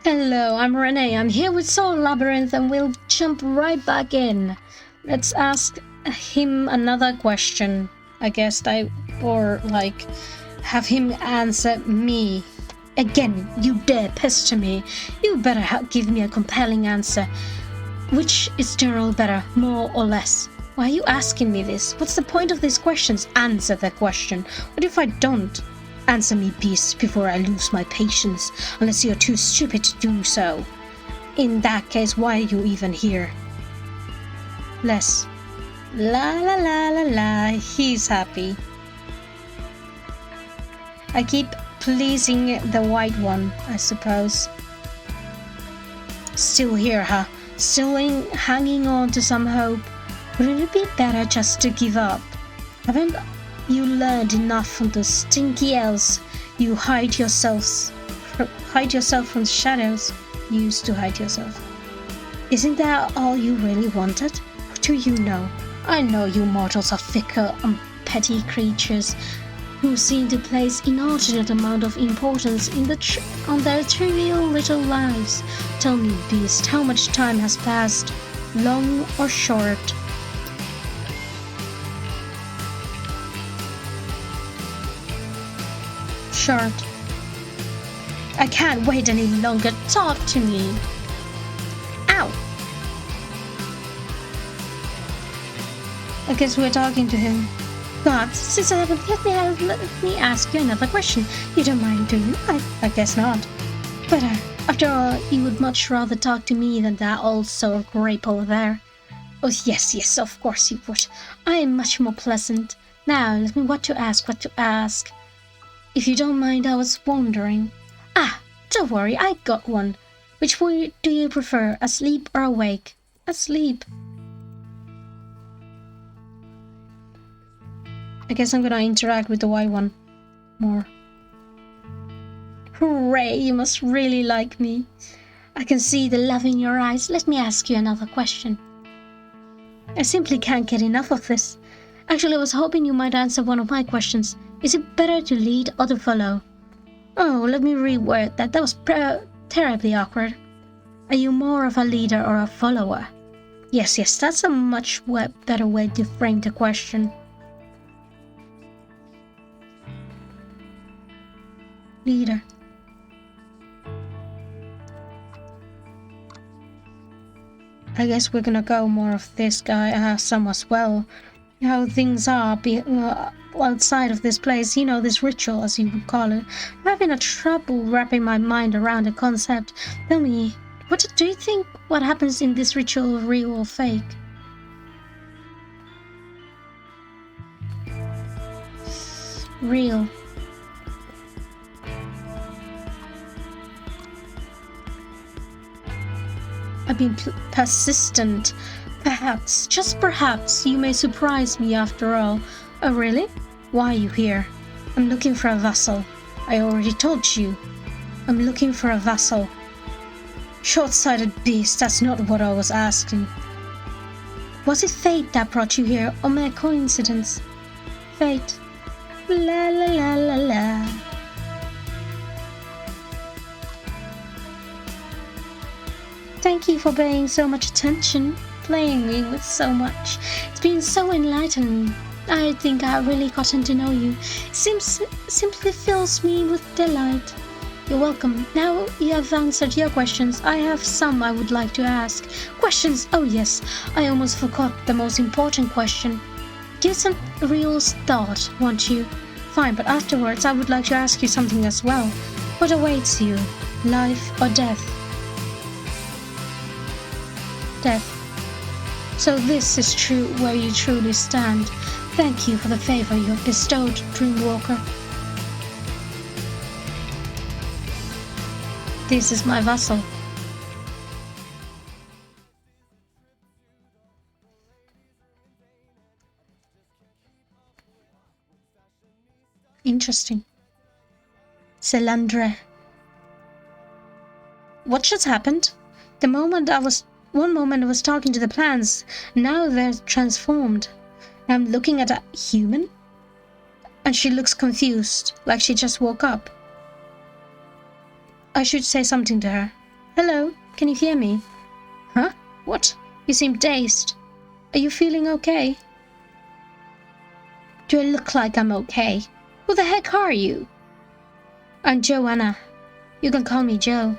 Hello, I'm Renee. I'm here with Soul Labyrinth and we'll jump right back in. Let's ask him another question. Have him answer me. Again, you dare pester me. You better give me a compelling answer. Which is general better, more or less? Why are you asking me this? What's the point of these questions? Answer the question. What if I don't? Answer me, beast, before I lose my patience, unless you're too stupid to do so. In that case, why are you even here? Less. La la la la la, he's happy. I keep pleasing the white one, I suppose. Still here, huh? Still hanging on to some hope. Wouldn't it be better just to give up? Haven't you learned enough from those stinky elves? You hide yourself from the shadows. You used to hide yourself. Isn't that all you really wanted? What do you know? I know you mortals are fickle and petty creatures who seem to place inordinate amount of importance in on their trivial little lives. Tell me, beast, how much time has passed, long or short? Short. I can't wait any longer. Talk to me. Ow! I guess we're talking to him. God, since I haven't, let me ask you another question. You don't mind, do you? I guess not. But after all, you would much rather talk to me than that old sour grape over there. Oh, yes, of course you would. I am much more pleasant. Now, let me what to ask. If you don't mind, I was wondering. Don't worry, I got one. Which way do you prefer, asleep or awake? Asleep. I guess I'm gonna interact with the white one more. Hooray, you must really like me. I can see the love in your eyes. Let me ask you another question. I simply can't get enough of this. Actually, I was hoping you might answer one of my questions. Is it better to lead or to follow? Oh, let me reword that. That was terribly awkward. Are you more of a leader or a follower? Yes, that's a much better way to frame the question. Leader. I guess we're gonna go more of this guy, some as well. How things are outside of this place, this ritual, as you would call it. I'm having a trouble wrapping my mind around the concept. Tell me, what do you think what happens in this ritual, real or fake? Real. I've been persistent. Perhaps, just perhaps, you may surprise me after all. Oh, really? Why are you here? I'm looking for a vassal. I already told you. I'm looking for a vassal. Short-sighted beast, that's not what I was asking. Was it fate that brought you here, or mere coincidence? Fate. La la la la la. Thank you for paying so much attention, playing me with so much. It's been so enlightening. I think I really gotten to know you. It simply fills me with delight. You're welcome. Now you have answered your questions, I have some I would like to ask. Questions? Oh yes, I almost forgot the most important question. Give some real thought, won't you? Fine, but afterwards I would like to ask you something as well. What awaits you? Life or death? Death. So this is true where you truly stand. Thank you for the favor you have bestowed, Dreamwalker. This is my vassal. Interesting. Celandre. What just happened? One moment I was talking to the plants, now they're transformed. Now I'm looking at a human, and she looks confused, like she just woke up. I should say something to her. Hello, can you hear me? Huh? What? You seem dazed. Are you feeling okay? Do I look like I'm okay? Who the heck are you? I'm Joanna. You can call me Joe.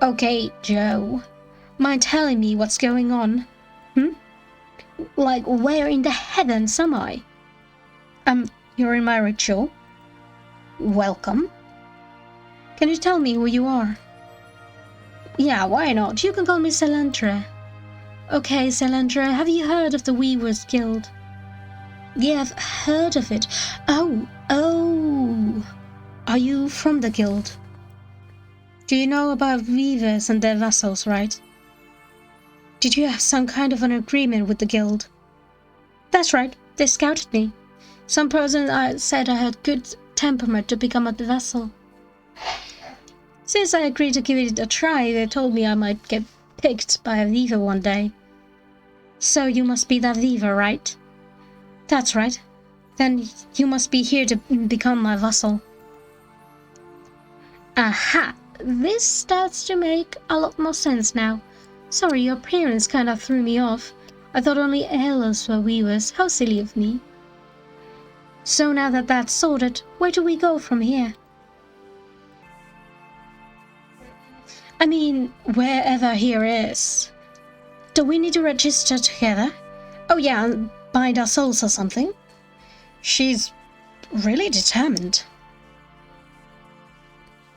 Okay, Joe. Mind telling me what's going on? Like, where in the heavens am I? You're in my ritual. Welcome. Can you tell me who you are? Yeah, why not? You can call me Selendre. Okay, Selendre, have you heard of the Weavers Guild? Yeah, I've heard of it. Oh. Are you from the guild? Do you know about weavers and their vessels, right? Did you have some kind of an agreement with the guild? That's right, they scouted me. Some person said I had good temperament to become a vessel. Since I agreed to give it a try, they told me I might get picked by a weaver one day. So you must be that weaver, right? That's right. Then you must be here to become my vassal. Aha! This starts to make a lot more sense now. Sorry, your appearance kind of threw me off. I thought only elves were weavers. How silly of me. So now that that's sorted, where do we go from here? I mean, wherever here is. Do we need to register together? Oh yeah, and bind our souls or something? She's really determined.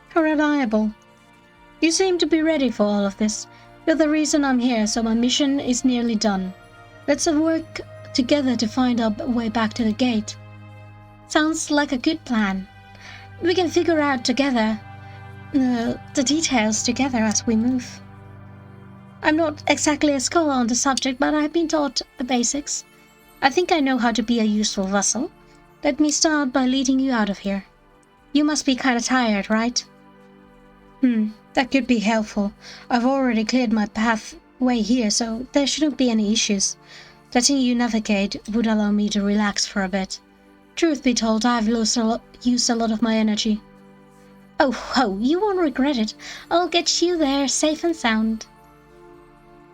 How reliable. You seem to be ready for all of this. You're the reason I'm here, so my mission is nearly done. Let's work together to find our way back to the gate. Sounds like a good plan. We can figure out together the details together as we move. I'm not exactly a scholar on the subject, but I've been taught the basics. I think I know how to be a useful vessel. Let me start by leading you out of here. You must be kind of tired, right? That could be helpful. I've already cleared my pathway here, so there shouldn't be any issues. Letting you navigate would allow me to relax for a bit. Truth be told, I've used a lot of my energy. Oh ho, you won't regret it. I'll get you there safe and sound.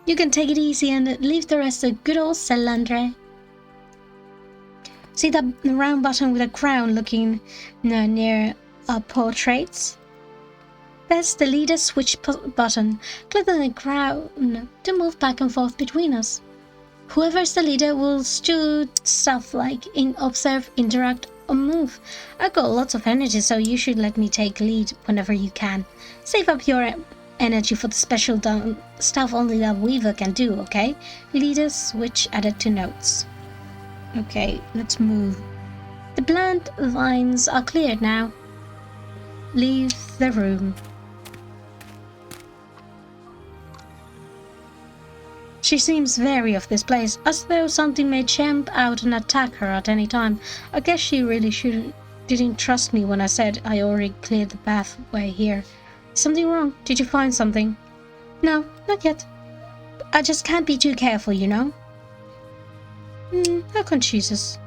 You can take it easy and leave the rest to good old Selendre. See that round button with a crown looking near our portraits? That's the leader switch button. Click on the crown to move back and forth between us. Whoever's the leader will do stuff like observe, interact, or move. I've got lots of energy, so you should let me take lead whenever you can. Save up your energy for the special stuff only that Weaver can do, okay? Leader switch added to notes. Okay, let's move. The plant vines are cleared now. Leave the room. She seems wary of this place, as though something may jump out and attack her at any time. I guess she really didn't trust me when I said I already cleared the pathway here. Is something wrong? Did you find something? No, not yet. I just can't be too careful, you know? How conscientious.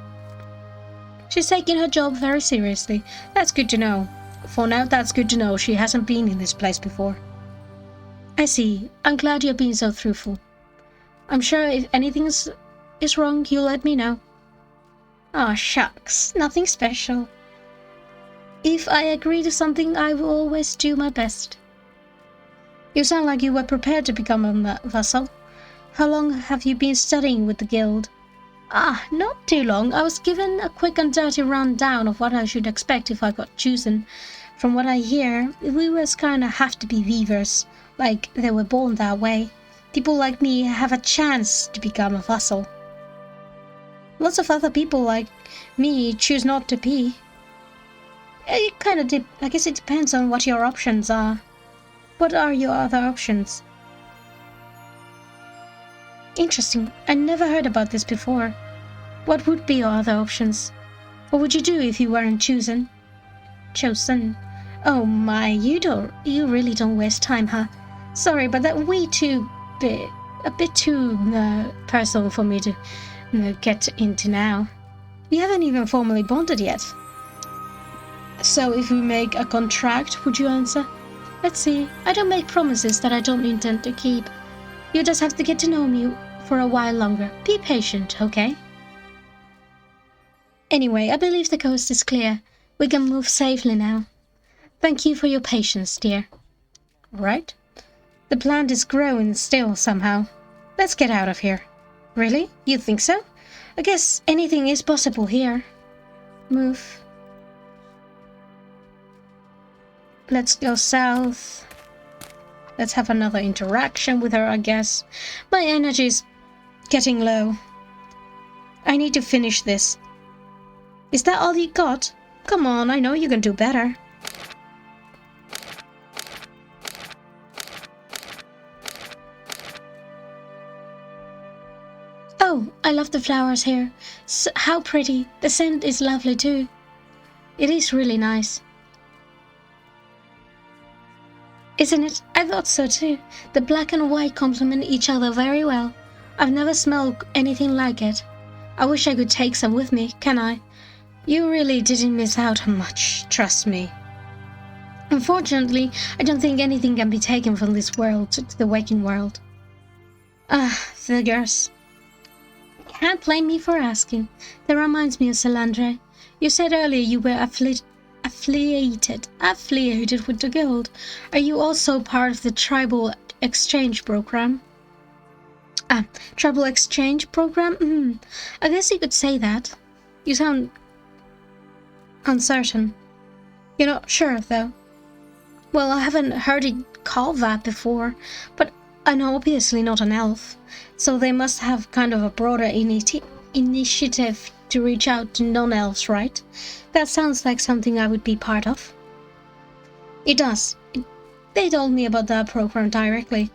She's taking her job very seriously. That's good to know. For now, that's good to know. She hasn't been in this place before. I see. I'm glad you're being so truthful. I'm sure if anything is wrong, you'll let me know. Aw, shucks. Nothing special. If I agree to something, I will always do my best. You sound like you were prepared to become a vassal. How long have you been studying with the guild? Not too long. I was given a quick and dirty rundown of what I should expect if I got chosen. From what I hear, weavers kinda have to be weavers, like they were born that way. People like me have a chance to become a vassal. Lots of other people like me choose not to be. I guess it depends on what your options are. What are your other options? Interesting. I never heard about this before. What would be your other options? What would you do if you weren't chosen? Chosen? Oh my, you really don't waste time, huh? Sorry, but that a bit too personal for me to get into now. We haven't even formally bonded yet. So if we make a contract, would you answer? Let's see. I don't make promises that I don't intend to keep. You just have to get to know me for a while longer. Be patient, okay? Anyway, I believe the coast is clear. We can move safely now. Thank you for your patience, dear. Right? The plant is growing still somehow. Let's get out of here. Really? You think so? I guess anything is possible here. Move. Let's go south. Let's have another interaction with her, I guess. My energy is getting low. I need to finish this. Is that all you got? Come on, I know you can do better. Oh, I love the flowers here. How pretty. The scent is lovely too. It is really nice. Isn't it? I thought so too. The black and white complement each other very well. I've never smelled anything like it. I wish I could take some with me, can I? You really didn't miss out on much, trust me. Unfortunately, I don't think anything can be taken from this world to the waking world. Figures. Can't blame me for asking. That reminds me of Salandre. You said earlier you were affiliated with the guild. Are you also part of the tribal exchange program? Tribal exchange program? I guess you could say that. You sound uncertain. You're not sure, though. Well, I haven't heard it called that before, but I'm obviously not an elf, so they must have kind of a broader initiative to reach out to non-elves, right? That sounds like something I would be part of. It does. They told me about that program directly.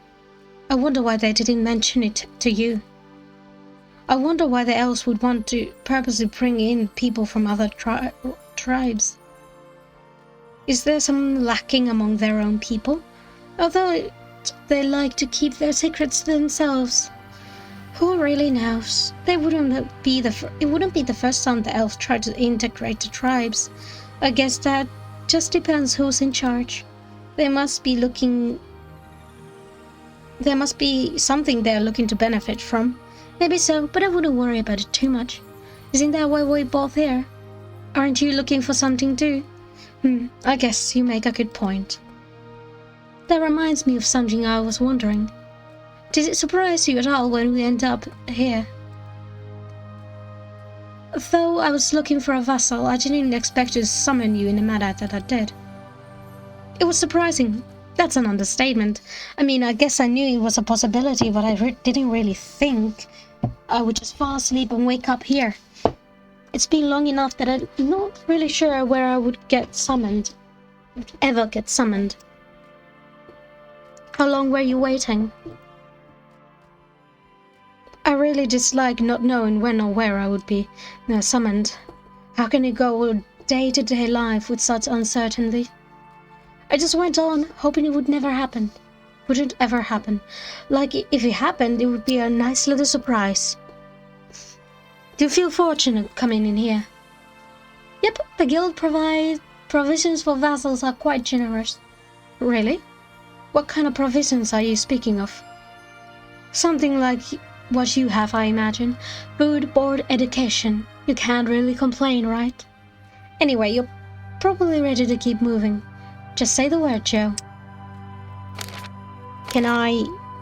I wonder why they didn't mention it to you. I wonder why the elves would want to purposely bring in people from other tribes. Is there some lacking among their own people? Although they like to keep their secrets to themselves. Who really knows? It wouldn't be the first time the elves tried to integrate the tribes. I guess that just depends who's in charge. There must be something they're looking to benefit from. Maybe so, but I wouldn't worry about it too much. Isn't that why we're both here? Aren't you looking for something too? I guess you make a good point. That reminds me of something I was wondering. Did it surprise you at all when we end up here? Though I was looking for a vassal, I didn't expect to summon you in the manner that I did. It was surprising. That's an understatement. I mean, I guess I knew it was a possibility, but I didn't really think I would just fall asleep and wake up here. It's been long enough that I'm not really sure where I would ever get summoned. How long were you waiting? I really dislike not knowing when or where I would be summoned. How can you go day-to-day life with such uncertainty? I just went on, hoping it would never happen. Wouldn't ever happen. Like, if it happened, it would be a nice little surprise. Do you feel fortunate coming in here? Yep, the guild provisions for vassals are quite generous. Really? What kind of provisions are you speaking of? Something like what you have, I imagine. Food, board, education. You can't really complain, right? Anyway, you're probably ready to keep moving. Just say the word, Joe.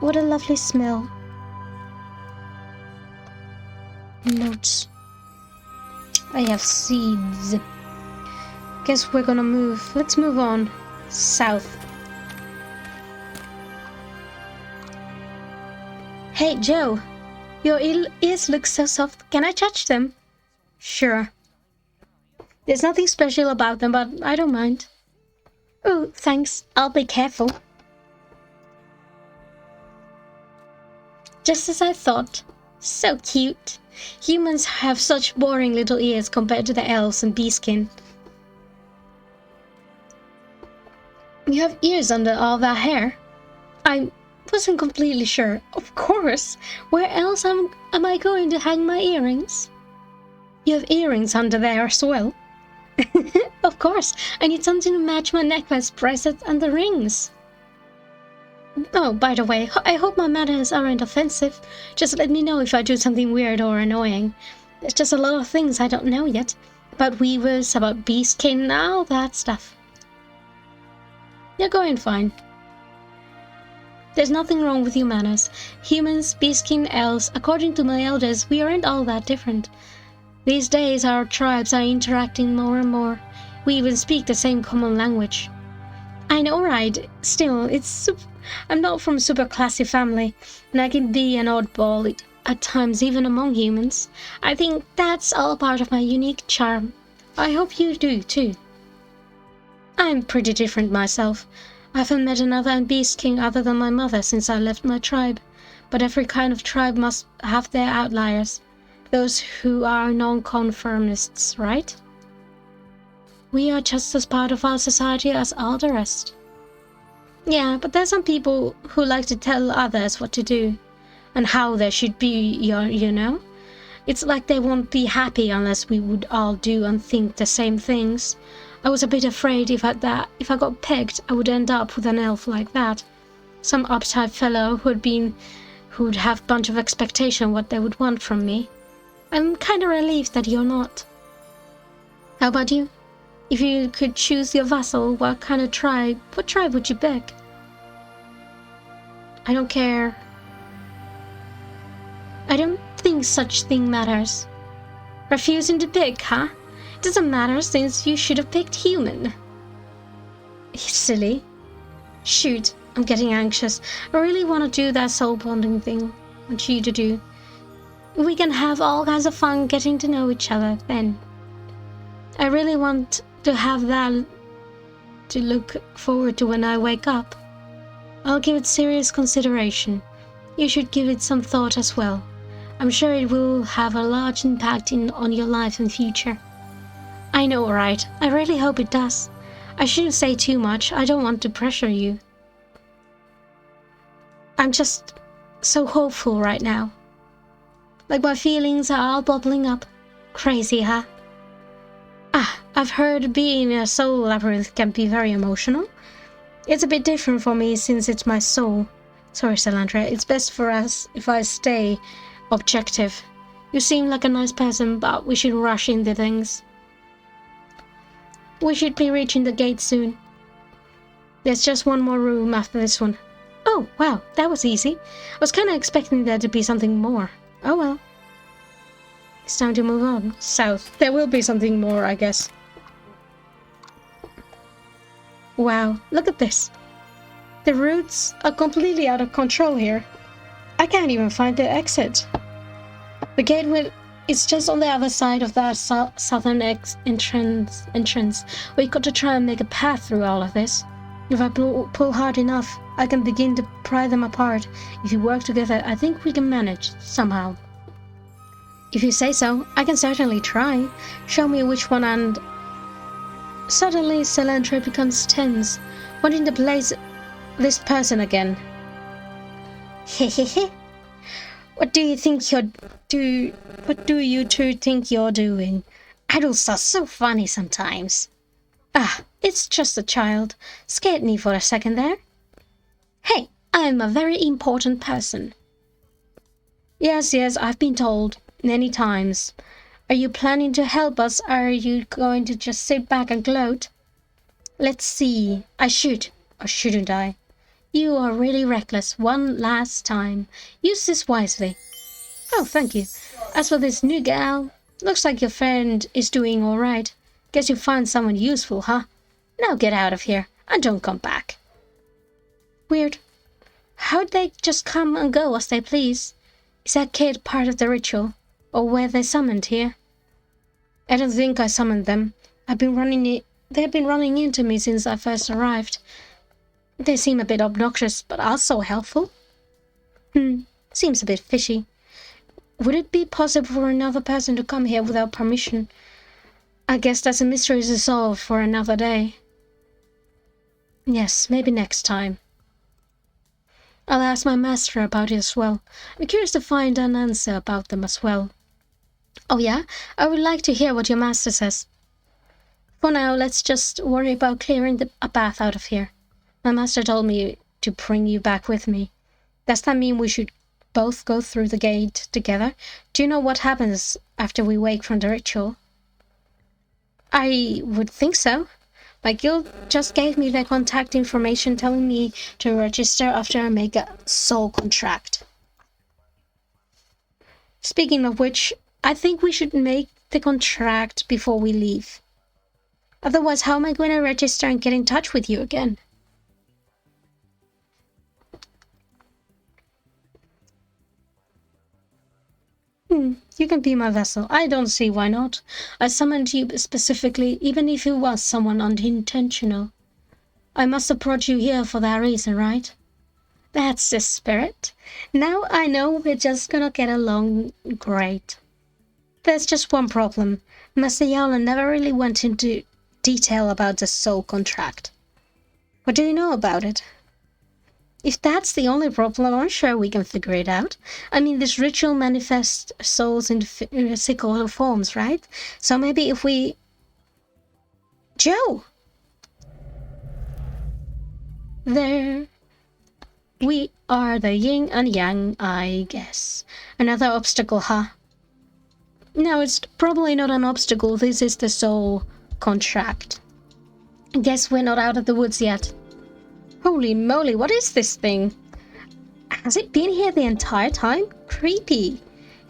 What a lovely smell. Notes. I have seeds. Guess we're gonna move. Let's move on. South. Hey, Joe. Your ears look so soft. Can I touch them? Sure. There's nothing special about them, but I don't mind. Oh, thanks. I'll be careful. Just as I thought. So cute. Humans have such boring little ears compared to the elves and beeskin. You have ears under all that hair? I wasn't completely sure. Of course. Where else am I going to hang my earrings? You have earrings under there as well? Of course, I need something to match my necklace, bracelet, and the rings. Oh, by the way, I hope my manners aren't offensive. Just let me know if I do something weird or annoying. There's just a lot of things I don't know yet. About weavers, about beastkin, all that stuff. You're going fine. There's nothing wrong with your manners. Humans, beastkin, elves, according to my elders, we aren't all that different. These days our tribes are interacting more and more. We even speak the same common language. I know, right? Still, I'm not from a super classy family, and I can be an oddball at times even among humans. I think that's all part of my unique charm. I hope you do, too. I'm pretty different myself. I haven't met another beast king other than my mother since I left my tribe. But every kind of tribe must have their outliers. Those who are non-conformists, right? We are just as part of our society as all the rest. Yeah, but there's some people who like to tell others what to do and how they should be, you know? It's like they won't be happy unless we would all do and think the same things. I was a bit afraid if I got pegged, I would end up with an elf like that. Some uptight fellow who'd have a bunch of expectation what they would want from me. I'm kind of relieved that you're not. How about you? If you could choose your vassal, what tribe would you pick? I don't care. I don't think such thing matters. Refusing to pick, huh? It doesn't matter since you should have picked human. Silly. Shoot, I'm getting anxious. I really want to do that soul bonding thing I want you to do. We can have all kinds of fun getting to know each other then. I really want to have that to look forward to when I wake up. I'll give it serious consideration. You should give it some thought as well. I'm sure it will have a large impact on your life and future. I know, right? I really hope it does. I shouldn't say too much. I don't want to pressure you. I'm just so hopeful right now. Like my feelings are all bubbling up. Crazy, huh? I've heard being in a soul labyrinth can be very emotional. It's a bit different for me since it's my soul. Sorry, Salandra. It's best for us if I stay objective. You seem like a nice person, but we should rush into things. We should be reaching the gate soon. There's just one more room after this one. Oh, wow, that was easy. I was kind of expecting there to be something more. Oh well. It's time to move on. South. There will be something more, I guess. Wow, look at this. The routes are completely out of control here. I can't even find the exit. The gate is just on the other side of that southern entrance. We've got to try and make a path through all of this. If I pull hard enough, I can begin to pry them apart. If we work together, I think we can manage, somehow. If you say so, I can certainly try. Show me which one and... Suddenly, Salandra becomes tense, wanting to place this person again. Hehehe. What do you two think you're doing? Adults are so funny sometimes. It's just a child. Scared me for a second there. Hey, I'm a very important person. Yes, I've been told many times. Are you planning to help us, or are you going to just sit back and gloat? Let's see. I should, or shouldn't I? You are really reckless one last time. Use this wisely. Oh, thank you. As for this new gal, looks like your friend is doing all right. Guess you found someone useful, huh? Now get out of here, and don't come back. Weird. How'd they just come and go as they please? Is that kid part of the ritual, or were they summoned here? I don't think I summoned them. They've been running into me since I first arrived. They seem a bit obnoxious, but also helpful. Seems a bit fishy. Would it be possible for another person to come here without permission? I guess that's a mystery to solve for another day. Yes, maybe next time. I'll ask my master about it as well. I'm curious to find an answer about them as well. Oh yeah? I would like to hear what your master says. For now, let's just worry about clearing a path out of here. My master told me to bring you back with me. Does that mean we should both go through the gate together? Do you know what happens after we wake from the ritual? I would think so. My guild just gave me their contact information telling me to register after I make a soul contract. Speaking of which, I think we should make the contract before we leave. Otherwise, how am I going to register and get in touch with you again? You can be my vessel. I don't see why not. I summoned you specifically, even if it was someone unintentional. I must have brought you here for that reason, right? That's the spirit. Now I know we're just gonna get along great. There's just one problem. Master Yowler never really went into detail about the soul contract. What do you know about it? If that's the only problem, I'm sure we can figure it out. I mean, this ritual manifests souls in physical forms, right? So maybe if we... Joe! There... We are the yin and yang, I guess. Another obstacle, huh? No, it's probably not an obstacle. This is the soul contract. Guess we're not out of the woods yet. Holy moly, what is this thing? Has it been here the entire time? Creepy.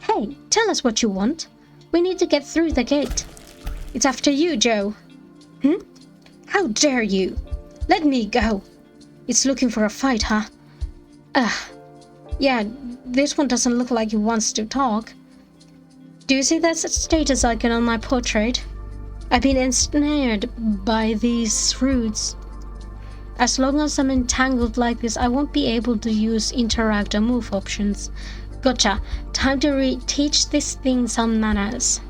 Hey, tell us what you want. We need to get through the gate. It's after you, Joe. How dare you? Let me go. It's looking for a fight, huh? Yeah, this one doesn't look like he wants to talk. Do you see that status icon on my portrait? I've been ensnared by these roots. As long as I'm entangled like this, I won't be able to use interact or move options. Gotcha. Time to teach this thing some manners.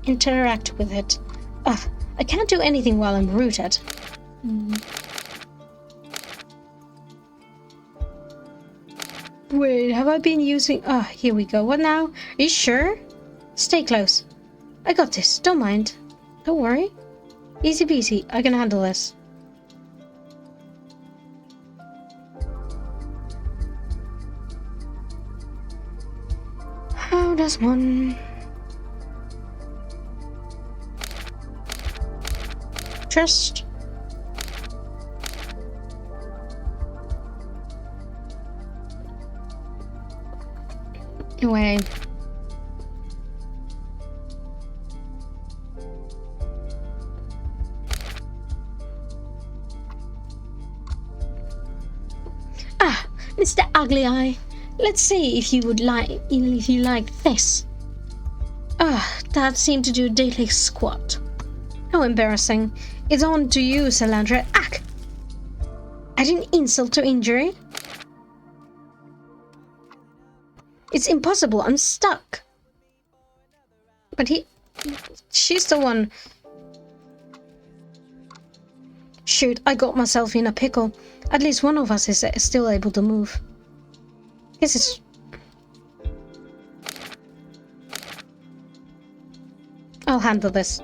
Interact with it. I can't do anything while I'm rooted. Wait, have I been using... here we go. What now? Are you sure? Stay close. I got this. Don't mind. Don't worry. Easy peasy. I can handle this. How does one... Trust... Anyway... Mr. Ugly Eye, let's see if you like this. That seemed to do a daily squat. How embarrassing. It's on to you, Salandra. Ack! Adding insult to injury? It's impossible, I'm stuck. But she's the one. Shoot, I got myself in a pickle. At least one of us is still able to move. Guess it's... I'll handle this.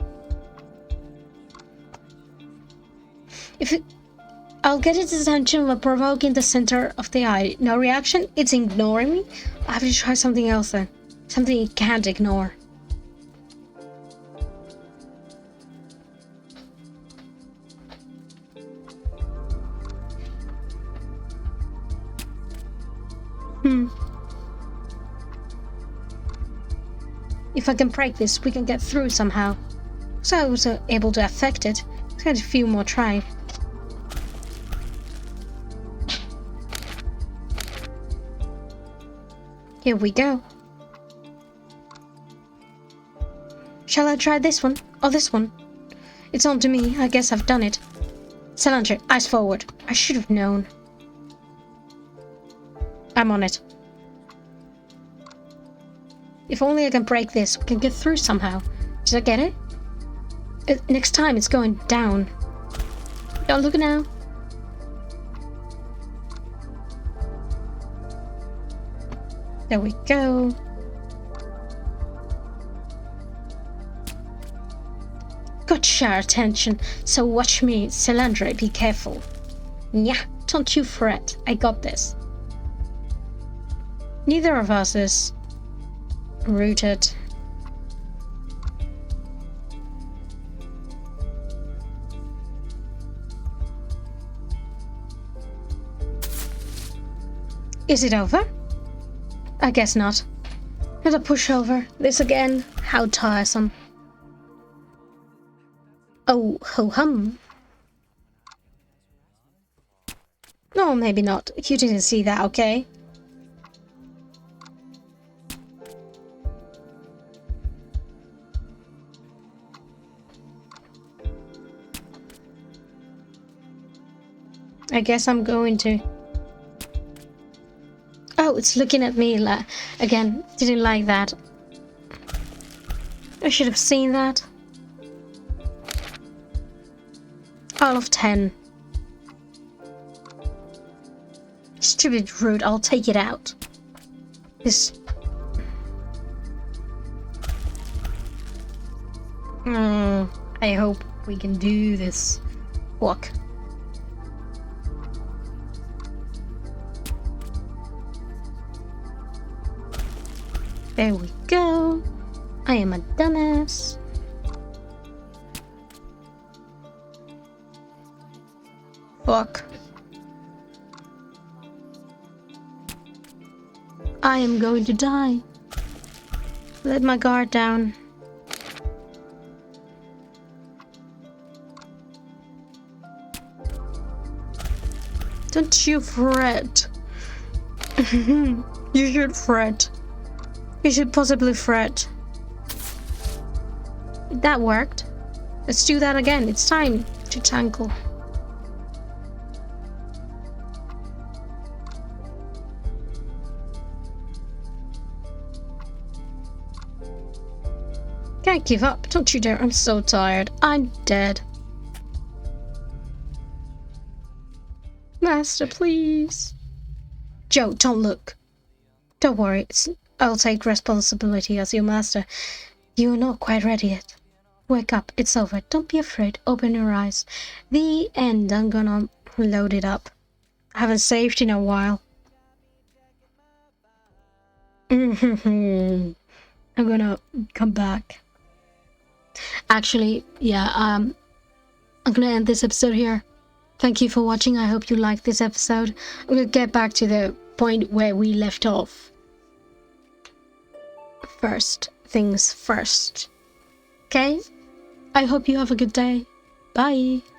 I'll get its attention by provoking the center of the eye. No reaction? It's ignoring me? I have to try something else then. Something it can't ignore. If I can break this, we can get through somehow. So I was able to affect it. Let's get a few more try. Here we go. Shall I try this one? Or this one? It's on to me. I guess I've done it. Salandra, eyes forward. I should have known. I'm on it. If only I can break this, we can get through somehow. Did I get it? Next time it's going down. Don't look now. There we go. Got your attention, so watch me, Celandre, be careful. Yeah, don't you fret, I got this. Neither of us is rooted. Is it over? I guess not. Another pushover. This again. How tiresome. Oh, ho-hum. No, maybe not. You didn't see that, okay? I guess I'm going to. Oh, it's looking at me again. Didn't like that. I should have seen that. All of 10. Stupid rude, I'll take it out. This... I hope we can do this. Walk. There we go. I am a dumbass. Fuck. I am going to die. Let my guard down. Don't you fret. You should fret. You should possibly fret. That worked. Let's do that again. It's time to tackle. Can't give up. Don't you dare. I'm so tired. I'm dead. Master, please. Joe, don't look. Don't worry. I'll take responsibility as your master. You're not quite ready yet. Wake up. It's over. Don't be afraid. Open your eyes. The end. I'm gonna load it up. I haven't saved in a while. I'm gonna come back. Actually, yeah, I'm gonna end this episode here. Thank you for watching. I hope you liked this episode. I'm gonna get back to the point where we left off. First things first. Okay? I hope you have a good day. Bye.